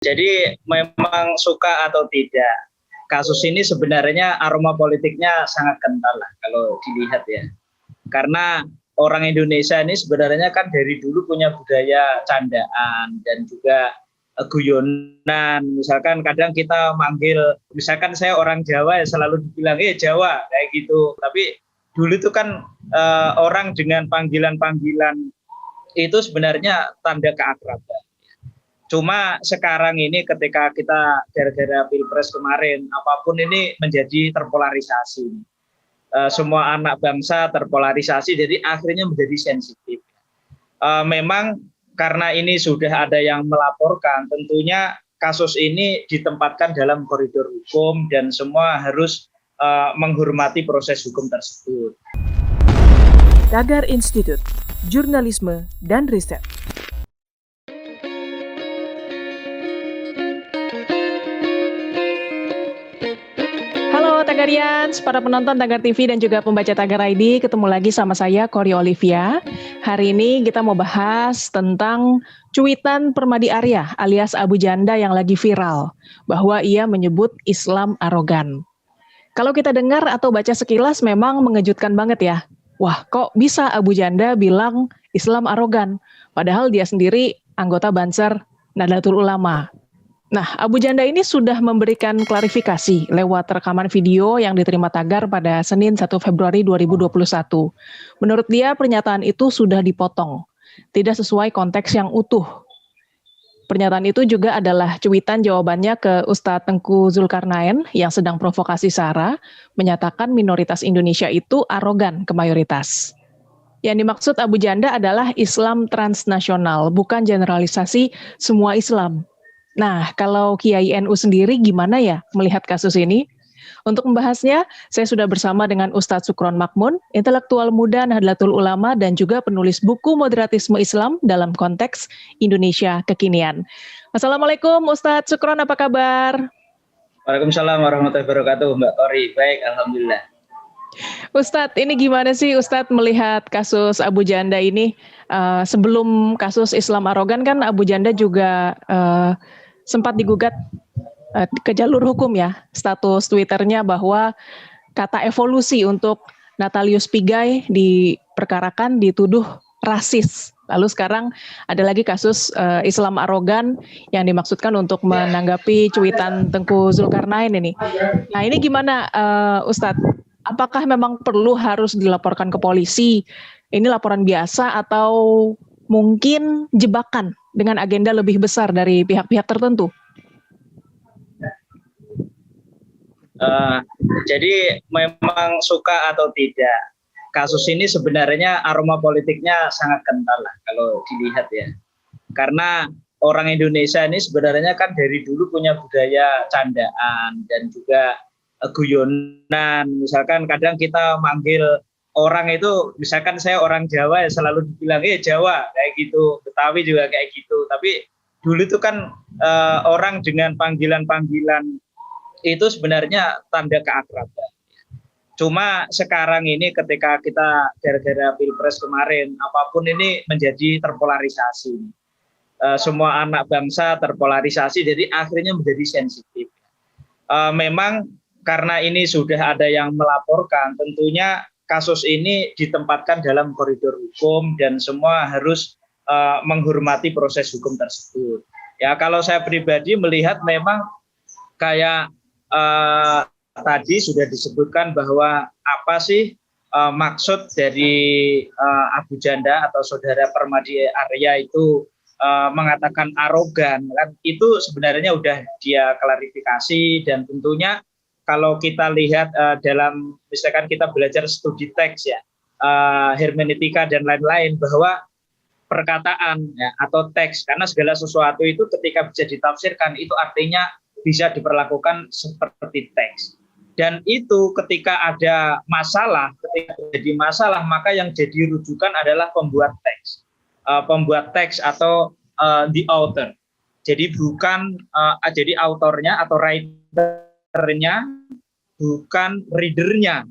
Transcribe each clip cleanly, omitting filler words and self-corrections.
Jadi memang suka atau tidak, kasus ini sebenarnya aroma politiknya sangat kental lah kalau dilihat ya. Karena orang Indonesia ini sebenarnya kan dari dulu punya budaya candaan dan juga guyonan. Misalkan kadang kita manggil, misalkan saya orang Jawa ya selalu dibilang, Jawa kayak gitu. Tapi dulu itu kan orang dengan panggilan-panggilan itu sebenarnya tanda keakraban. Cuma sekarang ini ketika kita gara-gara Pilpres kemarin, apapun ini menjadi terpolarisasi. Semua anak bangsa terpolarisasi, jadi akhirnya menjadi sensitif. Memang karena ini sudah ada yang melaporkan, tentunya kasus ini ditempatkan dalam koridor hukum dan semua harus menghormati proses hukum tersebut. Tagar Institut Jurnalisme dan Riset. Halo Tagarians, para penonton Tagar TV dan juga pembaca Tagar ID, ketemu lagi sama saya Kori Olivia. Hari ini kita mau bahas tentang cuitan Permadi Arya alias Abu Janda yang lagi viral, bahwa ia menyebut Islam arogan. Kalau kita dengar atau baca sekilas memang mengejutkan banget ya. Wah, kok bisa Abu Janda bilang Islam arogan, padahal dia sendiri anggota Banser Nahdlatul Ulama. Nah, Abu Janda ini sudah memberikan klarifikasi lewat rekaman video yang diterima Tagar pada Senin 1 Februari 2021. Menurut dia, pernyataan itu sudah dipotong, tidak sesuai konteks yang utuh. Pernyataan itu juga adalah cuitan jawabannya ke Ustadz Tengku Zulkarnain yang sedang provokasi SARA, menyatakan minoritas Indonesia itu arogan ke mayoritas. Yang dimaksud Abu Janda adalah Islam transnasional, bukan generalisasi semua Islam. Nah, kalau Kiai NU sendiri gimana ya melihat kasus ini? Untuk membahasnya, saya sudah bersama dengan Ustadz Sukron Makmun, intelektual muda Nahdlatul Ulama dan juga penulis buku Moderatisme Islam dalam konteks Indonesia Kekinian. Assalamualaikum Ustadz Sukron, apa kabar? Waalaikumsalam warahmatullahi wabarakatuh, Mbak Kori. Baik, alhamdulillah. Ustadz, ini gimana sih Ustadz melihat kasus Abu Janda ini? Sebelum kasus Islam arogan kan Abu Janda juga sempat digugat ke jalur hukum ya, status Twitternya bahwa kata evolusi untuk Natalius Pigai diperkarakan dituduh rasis. Lalu sekarang ada lagi kasus Islam arogan yang dimaksudkan untuk menanggapi cuitan Tengku Zulkarnain ini. Nah ini gimana Ustadz? Apakah memang perlu harus dilaporkan ke polisi? Ini laporan biasa atau mungkin jebakan dengan agenda lebih besar dari pihak-pihak tertentu? Jadi memang suka atau tidak, kasus ini sebenarnya aroma politiknya sangat kental lah kalau dilihat ya. Karena orang Indonesia ini sebenarnya kan dari dulu punya budaya candaan dan juga guyonan. Misalkan kadang kita manggil orang itu, misalkan saya orang Jawa ya selalu dibilang Jawa kayak gitu, Betawi juga kayak gitu. Tapi dulu itu kan orang dengan panggilan-panggilan itu sebenarnya tanda keakraban. Cuma sekarang ini ketika kita gara-gara Pilpres kemarin, apapun ini menjadi terpolarisasi. Semua anak bangsa terpolarisasi, jadi akhirnya menjadi sensitif. Memang karena ini sudah ada yang melaporkan, tentunya kasus ini ditempatkan dalam koridor hukum dan semua harus menghormati proses hukum tersebut. Ya, kalau saya pribadi melihat memang kayak tadi sudah disebutkan bahwa apa sih maksud dari Abu Janda atau saudara Permadi Arya itu mengatakan arogan, kan itu sebenarnya udah dia klarifikasi. Dan tentunya kalau kita lihat dalam, misalkan kita belajar studi teks ya, hermeneutika dan lain-lain, bahwa perkataan ya, atau teks, karena segala sesuatu itu ketika bisa ditafsirkan itu artinya bisa diperlakukan seperti teks. Dan itu ketika ada masalah, ketika jadi masalah, maka yang jadi rujukan adalah pembuat teks. Pembuat teks atau the author. Jadi bukan jadi autornya atau writernya, bukan readernya.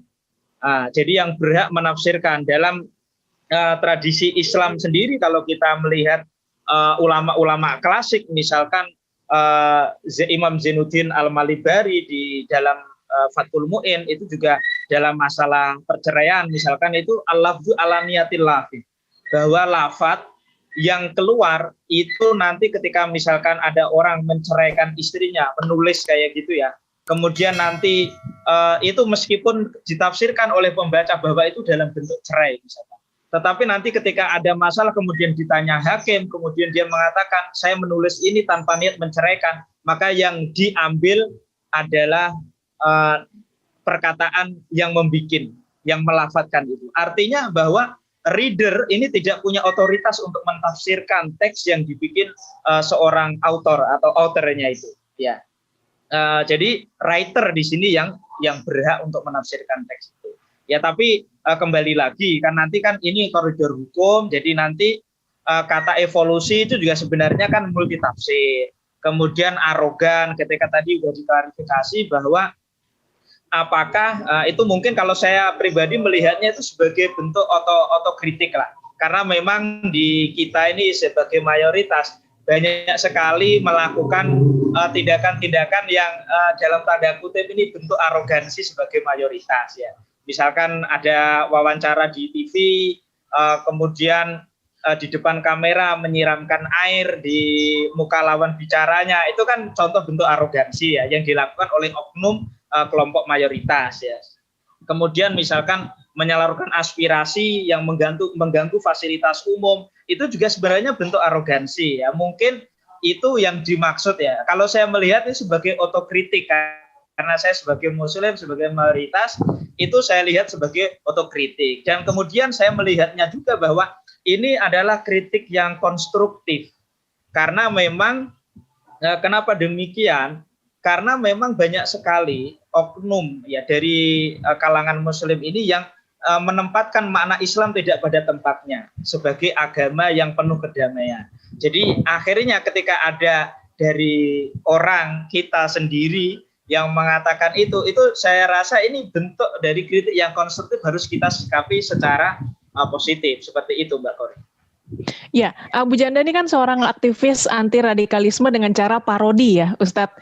Jadi yang berhak menafsirkan dalam tradisi Islam sendiri, kalau kita melihat ulama-ulama klasik, misalkan Imam Zainuddin Al-Malibari di dalam Fathul Mu'in itu juga dalam masalah perceraian misalkan itu al-lafzu ala niyatil lafzi, bahwa lafaz yang keluar itu nanti ketika misalkan ada orang menceraikan istrinya, penulis kayak gitu ya, kemudian nanti itu meskipun ditafsirkan oleh pembaca bahwa itu dalam bentuk cerai misalkan, tetapi nanti ketika ada masalah kemudian ditanya hakim, kemudian dia mengatakan saya menulis ini tanpa niat menceraikan, maka yang diambil adalah perkataan yang membikin, yang melafadzkan itu. Artinya bahwa reader ini tidak punya otoritas untuk mentafsirkan teks yang dibikin seorang autor atau authornya itu. Ya, jadi writer di sini yang berhak untuk menafsirkan teks itu. Ya, tapi kembali lagi kan nanti kan ini koridor hukum, jadi nanti kata evolusi itu juga sebenarnya kan multitafsir. Kemudian arogan ketika tadi sudah diklarifikasi bahwa apakah itu mungkin kalau saya pribadi melihatnya itu sebagai bentuk otokritik lah, karena memang di kita ini sebagai mayoritas banyak sekali melakukan tindakan-tindakan yang dalam tanda kutip ini bentuk arogansi sebagai mayoritas ya. Misalkan ada wawancara di TV, kemudian di depan kamera menyiramkan air di muka lawan bicaranya, itu kan contoh bentuk arogansi ya yang dilakukan oleh oknum kelompok mayoritas ya. Kemudian misalkan menyalurkan aspirasi yang mengganggu fasilitas umum, itu juga sebenarnya bentuk arogansi ya. Mungkin itu yang dimaksud ya. Kalau saya melihat itu sebagai otokritik, karena saya sebagai muslim, sebagai mayoritas, itu saya lihat sebagai otokritik. Dan kemudian saya melihatnya juga bahwa ini adalah kritik yang konstruktif. Karena memang, kenapa demikian? Karena memang banyak sekali oknum ya dari kalangan muslim ini yang menempatkan makna Islam tidak pada tempatnya sebagai agama yang penuh kedamaian. Jadi akhirnya ketika ada dari orang kita sendiri yang mengatakan itu saya rasa ini bentuk dari kritik yang konstruktif, harus kita sikapi secara positif, seperti itu Mbak Kori. Ya, Abu Janda ini kan seorang aktivis anti radikalisme dengan cara parodi ya, Ustadz.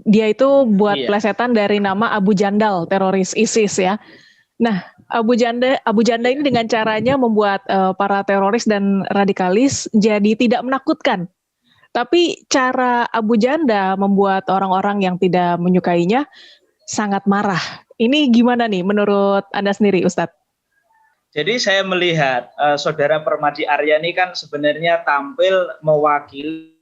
Dia itu buat plesetan dari nama Abu Jandal, teroris ISIS ya. Nah, Abu Janda ini dengan caranya membuat para teroris dan radikalis jadi tidak menakutkan. Tapi cara Abu Janda membuat orang-orang yang tidak menyukainya sangat marah. Ini gimana nih menurut Anda sendiri, Ustadz? Jadi saya melihat Saudara Permadi Aryani kan sebenarnya tampil mewakili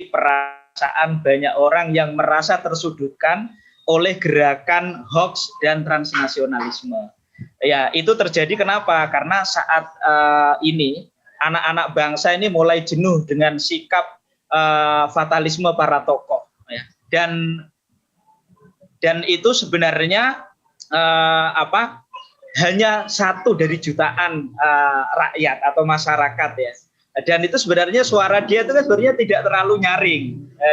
perasaan banyak orang yang merasa tersudutkan oleh gerakan hoax dan transnasionalisme. Ya, itu terjadi kenapa? Karena saat ini anak-anak bangsa ini mulai jenuh dengan sikap fatalisme para tokoh ya. Dan itu sebenarnya hanya satu dari jutaan rakyat atau masyarakat ya. Dan itu sebenarnya suara dia itu kan sebenarnya tidak terlalu nyaring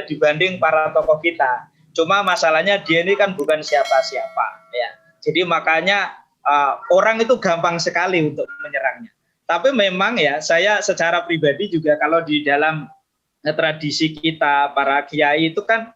dibanding para tokoh kita. Cuma masalahnya dia ini kan bukan siapa-siapa ya. Jadi makanya orang itu gampang sekali untuk menyerangnya. Tapi memang ya, saya secara pribadi juga kalau di dalam tradisi kita para kiai itu kan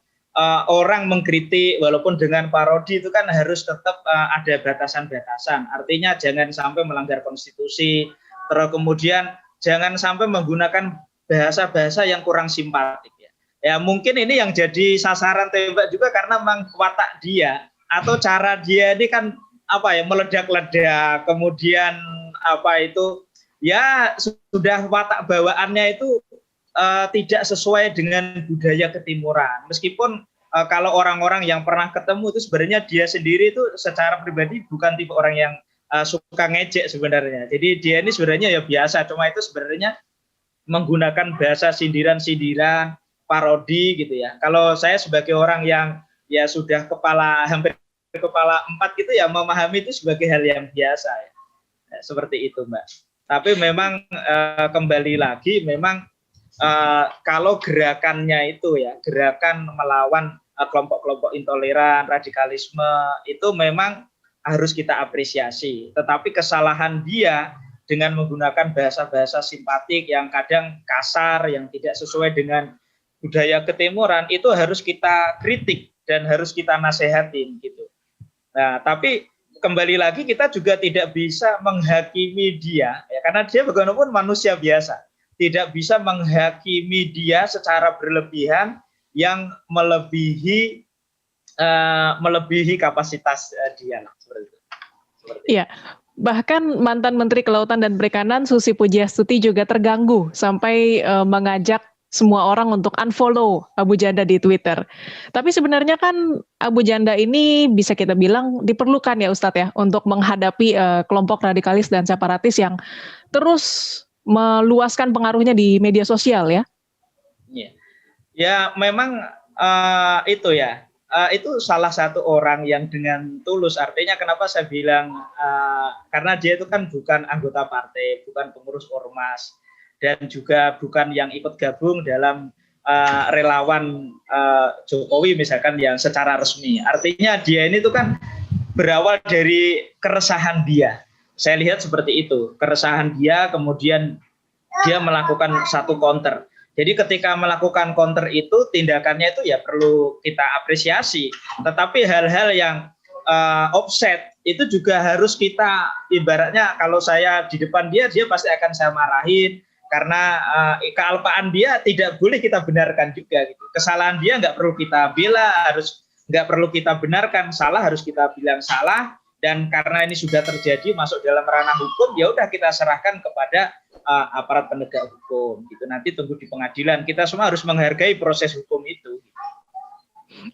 orang mengkritik walaupun dengan parodi itu kan harus tetap ada batasan-batasan. Artinya jangan sampai melanggar konstitusi, terus kemudian jangan sampai menggunakan bahasa-bahasa yang kurang simpatik ya. Ya mungkin ini yang jadi sasaran tembak juga karena memang watak dia atau cara dia ini kan meledak-ledak, kemudian ya sudah watak bawaannya itu tidak sesuai dengan budaya ketimuran. Meskipun kalau orang-orang yang pernah ketemu itu sebenarnya dia sendiri itu secara pribadi bukan tipe orang yang suka ngejek sebenarnya. Jadi dia ini sebenarnya ya biasa, cuma itu sebenarnya menggunakan bahasa sindiran-sindiran, parodi gitu ya. Kalau saya sebagai orang yang ya sudah hampir kepala 4 gitu ya, memahami itu sebagai hal yang biasa ya. Seperti itu Mbak. Tapi memang kembali lagi memang kalau gerakannya itu ya, gerakan melawan kelompok-kelompok intoleran, radikalisme itu memang harus kita apresiasi. Tetapi kesalahan dia dengan menggunakan bahasa-bahasa simpatik yang kadang kasar, yang tidak sesuai dengan budaya ketimuran itu harus kita kritik dan harus kita nasehatin gitu. Nah, tapi kembali lagi kita juga tidak bisa menghakimi dia, ya, karena dia bagaimanapun manusia biasa. Tidak bisa menghakimi dia secara berlebihan yang melebihi kapasitas dia. Seperti itu. Iya. Bahkan mantan Menteri Kelautan dan Perikanan Susi Pujiastuti juga terganggu sampai mengajak semua orang untuk unfollow Abu Janda di Twitter. Tapi sebenarnya kan Abu Janda ini bisa kita bilang diperlukan ya Ustadz ya untuk menghadapi kelompok radikalis dan separatis yang terus meluaskan pengaruhnya di media sosial ya. Ya memang itu ya. Itu salah satu orang yang dengan tulus, artinya kenapa saya bilang karena dia itu kan bukan anggota partai, bukan pengurus ormas, dan juga bukan yang ikut gabung dalam relawan Jokowi misalkan yang secara resmi. Artinya dia ini tuh kan berawal dari keresahan dia. Saya lihat seperti itu, keresahan dia, kemudian dia melakukan satu counter. Jadi ketika melakukan counter itu tindakannya itu ya perlu kita apresiasi. Tetapi hal-hal yang offset itu juga harus kita, ibaratnya kalau saya di depan dia pasti akan saya marahin karena kealpaan dia tidak boleh kita benarkan juga gitu. Kesalahan dia nggak perlu kita bela, nggak perlu kita benarkan, salah harus kita bilang salah. Dan karena ini sudah terjadi masuk dalam ranah hukum, ya udah kita serahkan kepada aparat penegak hukum gitu. Nanti tunggu di pengadilan. Kita semua harus menghargai proses hukum itu.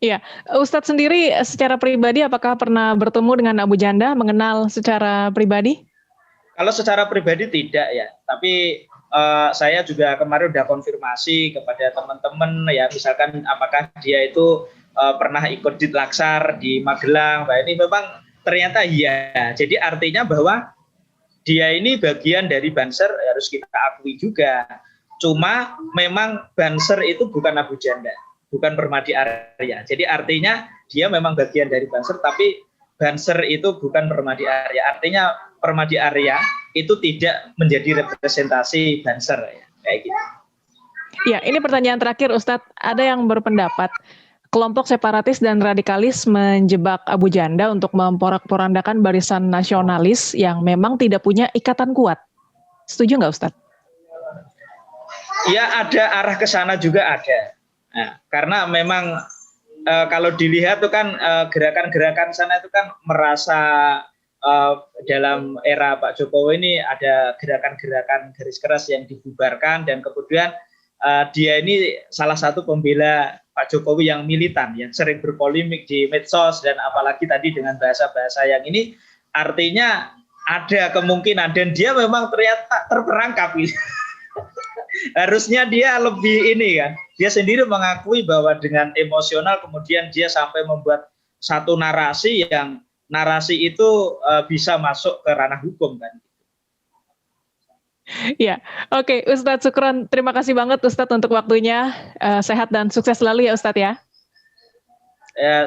Iya, Ustadz sendiri secara pribadi apakah pernah bertemu dengan Abu Janda, mengenal secara pribadi? Kalau secara pribadi tidak ya, tapi saya juga kemarin udah konfirmasi kepada teman-teman ya, misalkan apakah dia itu pernah ikut di Laksar di Magelang. Nah, ini memang ternyata iya. Jadi artinya bahwa dia ini bagian dari Banser, harus kita akui juga. Cuma memang Banser itu bukan Abu Janda, bukan Permadi Arya. Jadi artinya dia memang bagian dari Banser, tapi Banser itu bukan Permadi Arya. Artinya Permadi Arya itu tidak menjadi representasi Banser ya, kayak gitu. Ya, ini pertanyaan terakhir Ustadz. Ada yang berpendapat kelompok separatis dan radikalis menjebak Abu Janda untuk memporak-porandakan barisan nasionalis yang memang tidak punya ikatan kuat. Setuju nggak Ustadz? Ya ada arah ke sana juga ada. Nah, karena memang kalau dilihat itu kan gerakan-gerakan sana itu kan merasa dalam era Pak Jokowi ini ada gerakan-gerakan garis keras yang dibubarkan dan kemudian dia ini salah satu pembela Pak Jokowi yang militan, yang sering berpolemik di medsos dan apalagi tadi dengan bahasa-bahasa yang ini artinya ada kemungkinan dan dia memang ternyata terperangkap. Harusnya dia lebih ini kan, dia sendiri mengakui bahwa dengan emosional kemudian dia sampai membuat satu narasi yang narasi itu bisa masuk ke ranah hukum kan. Ya, oke, Ustadz Sukron, terima kasih banget Ustadz untuk waktunya. Sehat dan sukses selalu ya Ustadz ya.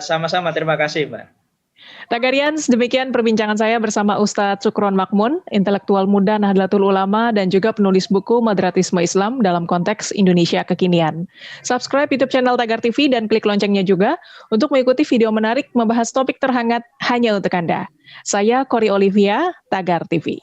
Sama-sama, terima kasih Mbak. Tagarians, demikian perbincangan saya bersama Ustadz Sukron Makmun, intelektual muda Nahdlatul Ulama dan juga penulis buku Moderatisme Islam dalam konteks Indonesia Kekinian. Subscribe YouTube channel Tagar TV dan klik loncengnya juga untuk mengikuti video menarik membahas topik terhangat hanya untuk Anda. Saya Kori Olivia, Tagar TV.